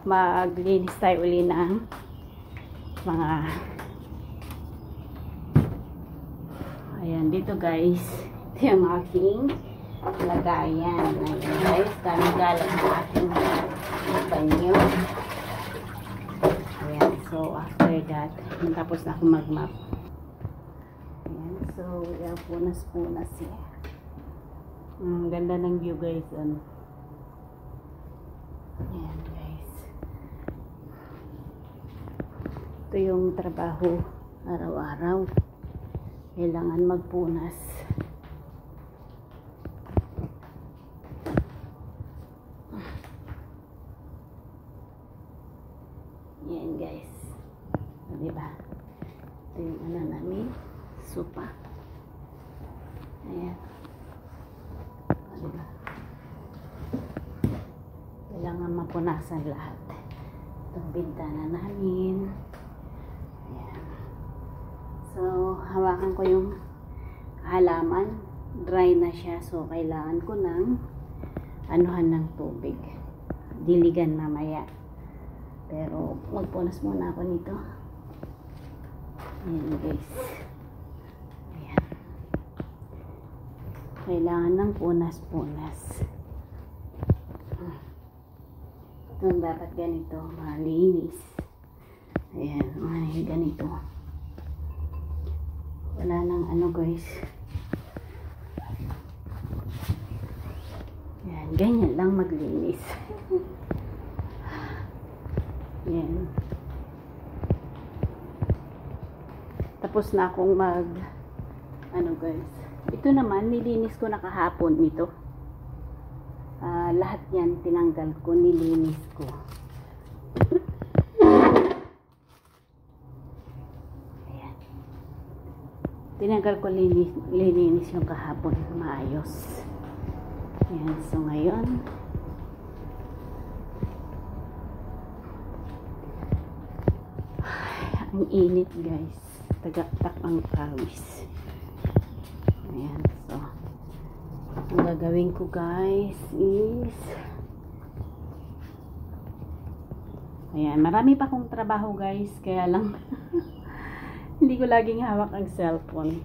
maglinis tayo uli ng mga ayan dito guys. Ito yung aking lagayan. Ayan guys, galing ng aking banyo. Ayan, so after that tapos na ako mag-map. Ayan, so yan, punas siya. Ganda ng view guys. Ayan guys, ito yung trabaho araw-araw, kailangan magpunas. Yan guys, diba? Ito yung ano namin, sopa. Ayan, diba? Kailangan mapunasan lahat. Itong bintana namin. Ayan. So, hawakan ko yung halaman. Dry na siya. So, kailangan ko ng anuhan ng tubig. Diligan mamaya. Pero, magpunas muna ako nito. Ayan guys. Ayan. Kailangan ng punas-punas. Ito dapat ganito, malinis. Ayan, ganito. Wala nang ano guys. Ayan, ganyan lang maglinis. Ayan. Tapos na akong ano guys. Ito naman, nilinis ko na kahapon nito. Lahat yan tinanggal ko, nilinis ko. Ayan. Tinanggal ko, lilinis yung kahapon, maayos. Ayan, so ngayon ang init guys, tagaktak ang pawis. Ayan, so ang gagawin ko guys is ayan, marami pa akong trabaho guys, kaya lang hindi ko laging hawak ang cellphone.